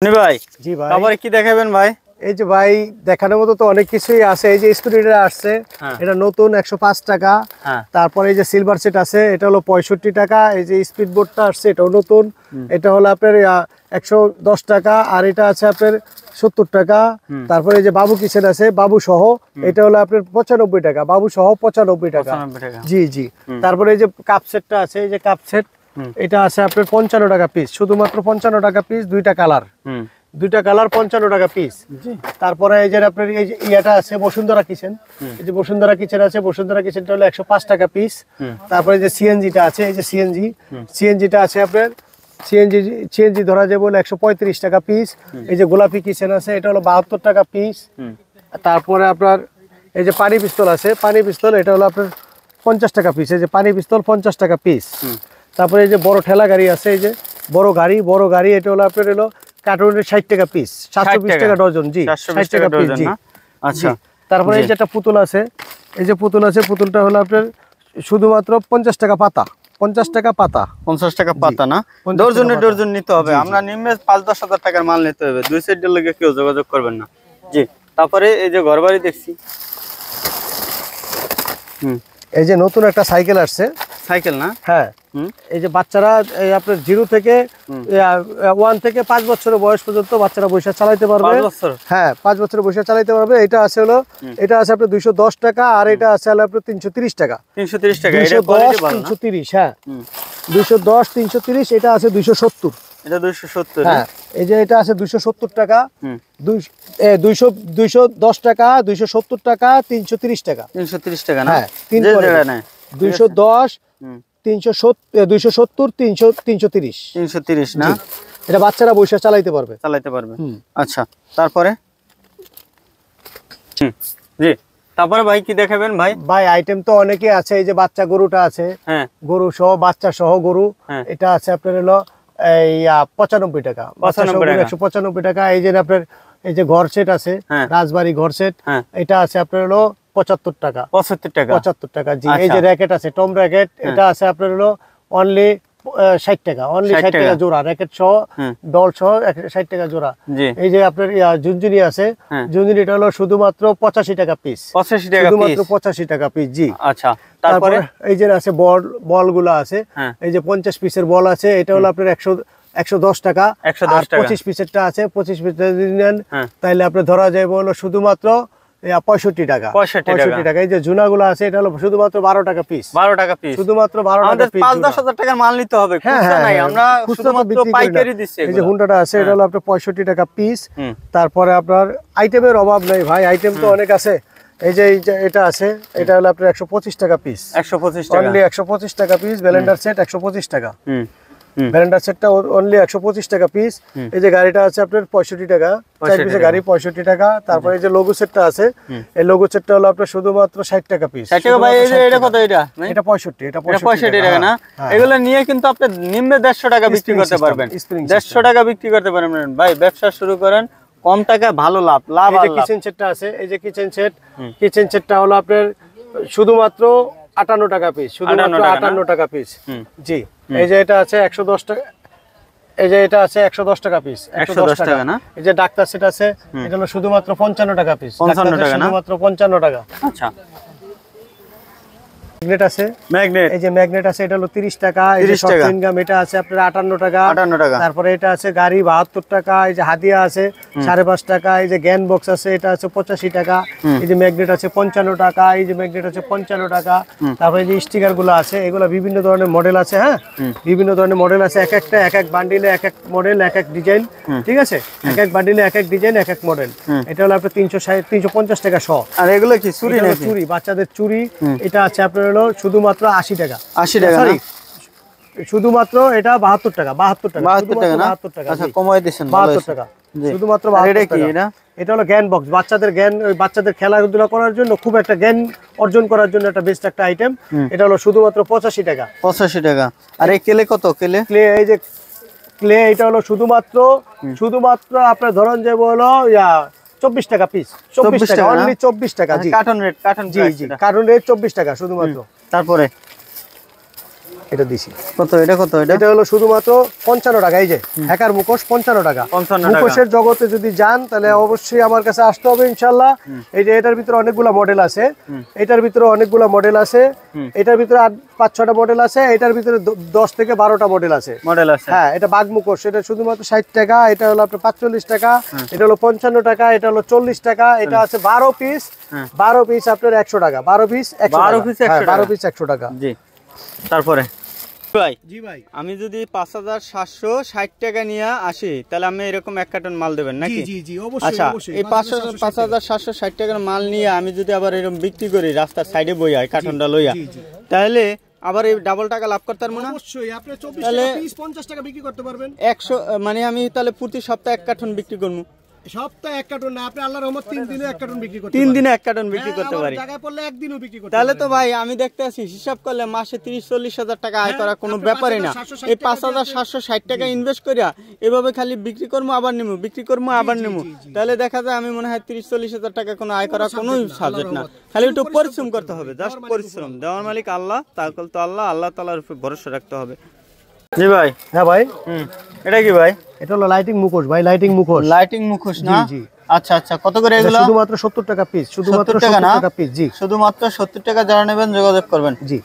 ভাই জি ভাই তারপরে কি দেখাবেন ভাই? এই যে ভাই দেখানোর মতো তো অনেক কিছুই আছে। এই যে স্কুটিটা আসছে এটা নতুন 105 টাকা। তারপরে এই যে সিলভার সেট আছে এটা হলো 65 টাকা। এই যে স্পিড বোর্ডটা আসছে এটাও নতুন, এটা হলো আপনার 110 টাকা। আর এটা আছে আপনার 70 টাকা। তারপরে এই যে বাবু কিচেন আছে বাবু সহ, এটা হলো আপনার 95 টাকা, বাবু সহ 95 টাকা। জি জি। তারপরে এই যে কাপ সেটটা আছে, এই যে কাপ সেট এটা আছে আপনার 55 টাকা পিস, শুধুমাত্র 55 টাকা পিস, দুইটা কালার 55 টাকা পিস। তারপরে এই যে আপনার এই যে ইয়াটা আছে বসুন্ধরা কিচেন, এই যে বসুন্ধরা কিচেন আছে, বসুন্ধরা কিচেনটা হলো 105 টাকা পিস। তারপরে যে সিএনজিটা আছে, এই যে সিএনজিটা আছে আপনার সিএনজি ধরা যাবে বলে 135 টাকা পিস। এই যে গোলাপি কিচেন আছে এটা হলো 72 টাকা পিস। তারপরে আপনার এই যে পানি পিস্তল আছে, পানি পিস্তল এটা হলো আপনার 50 টাকা পিস। এই যে পানি পিস্তল 50 টাকা পিস। তারপরে এই যে বড় ঠেলা গাড়ি আছে, এই যে বড় গাড়ি এটা হলো আপনার হলো কার্টুনের 60 টাকা পিস, 720 টাকা ডজন। জি 60 টাকা পিস। জি আচ্ছা। তারপরে এই যে একটা পুতুল আছে, এই যে পুতুল আছে, পুতুলটা হলো আপনার শুধুমাত্র 50 টাকা পাতা, 50 টাকা পাতা, 50 টাকা পাতা না, ডজন নিতে হবে। আমরা নিম্নে 5-10 হাজার টাকার মাল নিতে হবে, দুই সাইডের লগে কেউ যোগাযোগ করবেন না। জি। তারপরে এই যে ঘরবাড়ি দেখছি, এই যে নতুন একটা সাইকেল আসছে, সাইকেল না? হ্যাঁ। এই যে বাচ্চারা আপনার 0 থেকে 1 থেকে 5 বছরের বয়স পর্যন্ত বাচ্চারা বৈশা চালাইতে পারবে। 5 বছর? হ্যাঁ 5 বছরের বৈশা চালাইতে পারবে। এটা আছে হলো, এটা আছে আপনার 210 টাকা। আর এটা আছে হলো আপনার 330 টাকা। 330 টাকা। এটা কোয়ালিটি ভালো না? 330। হ্যাঁ 210 330। এটা আছে 270। এটা 270। হ্যাঁ এই যে এটা আছে 270 টাকা। 210 টাকা, 270 টাকা, 330 টাকা। 330 টাকা না? হ্যাঁ 210 370 330 না? এটা বাচ্চারা বৈশা চালাইতে পারবে। আচ্ছা। তারপরে জি, তারপরে ভাই কি দেখাবেন ভাই? ভাই আইটেম তো অনেকে আছে। এই যে বাচ্চা গরুটা আছে, হ্যাঁ গরু সহ, বাচ্চা সহ গরু, এটা আছে আপনার হলো এই 95 টাকা, 195 টাকা। এই যে আপনার এই যে ঘর সেট আছে, রাজবাড়ি ঘর সেট, এটা আছে আপনার হলো 75 টাকা। 75 টাকা। জি। এই যে র্যাকেট আছে টম র্যাকেট, এটা আছে আপনার হলো অনলি 60 টাকা, অনলি 60 টাকা জোড়া, র্যাকেট সহ ডল সহ 60 টাকা জোড়া। এই যে আপনার ঝুনঝুনি আছে, ঝুনঝুনিটা হলো শুধুমাত্র 85 টাকা পিস, 85 টাকা, শুধুমাত্র 85 টাকা পিস। জি আচ্ছা। তারপরে এই যে আছে বল গুলো আছে, এই যে 50 পিসের বল আছে, এটা হলো আপনার 110 টাকা। 25 পিসেরটা আছে, 25 পিস যদি নেন তাহলে আপনার ধরা যাবে হলো শুধুমাত্র 65 টাকা। 65 টাকা। এই যে ঝুনাগুলো আছে এটা হলো শুধুমাত্র 12 টাকা পিস, 12 টাকা পিস, শুধুমাত্র 12 টাকা পিস। 5-10 হাজার টাকার মাল নিতে হবে, খুচরা নাই, আমরা শুধুমাত্র পাইকারি দিচ্ছি। এই যে হুন্ডাটা আছে এটা হলো আপনার 65 টাকা পিস। তারপরে আপনার আইটেমের অভাব নাই ভাই, আইটেম তো অনেক আছে। এই যে এটা আছে, এটা হলো আপনার 125 টাকা পিস, 125 টাকা, অনলি 125 টাকা পিস। ব্লেন্ডার সেট 125 টাকা। ব্লেন্ডার সেটটা অনলি 125 টাকা পিস। এই যে গাড়িটা আছে আপনার 65 টাকা, 4 পিসের গাড়ি 65 টাকা। তারপরে এই যে লোগো সেটটা আছে, এই লোগো সেটটা হলো আপনার শুধুমাত্র 60 টাকা পিস। 60 টাকা ভাই। এই যে এটা কত? এটা 65। এটা 65 টাকা না? এগুলো নিয়ে কিন্তু আপনি নিম্নে 150 টাকা বিক্রি করতে পারবেন, 150 টাকা বিক্রি করতে পারবেন। ভাই ব্যবসা শুরু করেন, কম টাকা ভালো লাভ। এই যে কিচেন সেটটা আছে, এই যে কিচেন সেটটা হলো আপনার শুধুমাত্র 58 টাকা পিস, শুধুমাত্র 58 টাকা পিস। জি। এই যে এটা আছে 110 টাকা, এই যে এটা আছে 110 টাকা পিস, 110 টাকা না? এই যে ডাক্তার সেট আছে, এটা হলো শুধুমাত্র 55 টাকা পিস, 55 টাকা না? শুধুমাত্র 55 টাকা। আচ্ছা। ম্যাগনেট আছে, এই যে ম্যাগনেট আছে, এটা হলো 30 টাকা। এই যে শর্ট ইনকাম এটা আছে আপনার 58 টাকা। তারপরে এটা আছে গাড়ি 72 টাকা। এই যে হাদিয়া আছে 5.5 টাকা। এই যে জ্ঞান বক্স আছে, এটা আছে 85 টাকা। এই যে ম্যাগনেট আছে 55 টাকা। এই যে ম্যাগনেট আছে 55 টাকা। তারপরে এই যে স্টিকার গুলো আছে, এগুলো বিভিন্ন ধরনের মডেল আছে। হ্যাঁ বিভিন্ন ধরনের মডেল আছে, এক একটা এক এক বান্ডিলে এক এক মডেল, এক এক ডিজাইন। ঠিক আছে, এক এক বান্ডিলে এক এক ডিজাইন, এক এক মডেল। এটা হলো আপনার 350 টাকা শ। আর এগুলো কি চুরি নাকি? চুরি, বাচ্চাদের চুরি। এটা আছে আপনার হলো শুধুমাত্র 80 টাকা। 80 টাকা সরি, শুধুমাত্র এটা 72 টাকা। 72 টাকা, 72 টাকা না? আচ্ছা কমায় দিবেন। 72 টাকা শুধুমাত্র। 72 টাকা। এটা হলো জ্ঞান বক্স, বাচ্চাদের জ্ঞান, ওই বাচ্চাদের খেলাধুলা করার জন্য, খুব একটা জ্ঞান অর্জন করার জন্য একটা বেস্ট একটা আইটেম। এটা হলো শুধুমাত্র 85 টাকা। 85 টাকা। আর এই ক্লে কত? ক্লে এই যে ক্লে, এটা হলো শুধুমাত্র আপনার ধরন যাবে হলো 24 টাকা পিস, 24 টাকা, অনলি 24 টাকা। জি কার্টন রেট, জি জি কার্টন রেট 24 টাকা শুধুমাত্র। তারপরে এটা দিছি। কত এটা, কত এটা? এটা হলো শুধুমাত্র 55 টাকা। এই যে হ্যাকার মুখোশ 55 টাকা। 55 টাকা। মুখোশের জগতে যদি যান তাহলে অবশ্যই আমার কাছে আসতে হবে ইনশাআল্লাহ। এই যে এটার ভিতরে অনেকগুলা মডেল আছে, এটার ভিতরে অনেকগুলা মডেল আছে, এটার ভিতরে 5-6টা মডেল আছে, এটার ভিতরে 10 থেকে 12টা মডেল আছে। হ্যাঁ, এটা বাঘ মুখোশ, এটা শুধুমাত্র 60 টাকা, এটা হলো আপনার 45 টাকা, এটা হলো 55 টাকা, এটা হলো 40 টাকা, এটা আছে 12 পিস, 12 পিস আপনার 100 টাকা, 12 পিস 100 টাকা, 12 পিস 100 টাকা। জি। তারপরে ভাই, জি ভাই, আমি যদি 5760 টাকা নিয়ে আসি তাহলে আমি এরকম 1 কার্টন মাল দেবেন নাকি? জি জি অবশ্যই। আচ্ছা, অবশ্যই এই 5760 টাকার মাল নিয়ে আমি যদি আবার এরকম বিক্রি করি রাস্তার সাইডে বইয়া কার্টনটা লইয়া, তাহলে আবার এই ডাবল টাকা লাভ করতে পারবো না? অবশ্যই। আপনি 24 টাকা পিস 50 টাকা বিক্রি করতে পারবেন। 100 মানে আমি তাহলে প্রতি সপ্তাহে 1 কার্টন বিক্রি করবো। সপ্তাহে 1 কার্টন না, আপনি আল্লাহর রহমত 3 দিনে 1 কার্টন বিক্রি করতে 3 দিনে 1 কার্টন বিক্রি করতে পারি। জায়গায় পড়লে একদিনও বিক্রি করতে তাহলে তো ভাই আমি দেখতে আছি হিসাব করলে মাসে 30-40 হাজার টাকা আয় করা কোনো ব্যাপারই না। এই 5760 টাকা ইনভেস্ট করিয়া এভাবে খালি বিক্রি করবো আবার নিমু, বিক্রি করবো আবার নিমু, তাহলে দেখা যায় আমি মনে হয় 30-40 হাজার টাকা কোনো আয় করা কোনো সাবজেক্ট না। খালি একটু পরিশ্রম করতে হবে, জাস্ট পরিশ্রম। দেওয়ার মালিক আল্লাহ, তাকল তো আল্লাহ, আল্লাহ তাআলার উপর ভরসা রাখতে হবে। জি ভাই। হ্যাঁ ভাই, এটা কি ভাই? এটা হলো লাইটিং মুখোশ ভাই, লাইটিং মুখোশ। লাইটিং মুখোশ না? জি। আচ্ছা আচ্ছা, কত করে এগুলো? শুধুমাত্র 70 টাকা পিস, শুধুমাত্র 70 টাকা না? 70 টাকা পিস। জি, শুধুমাত্র 70 টাকা, যারা নেবেন যোগাযোগ করবেন। জি।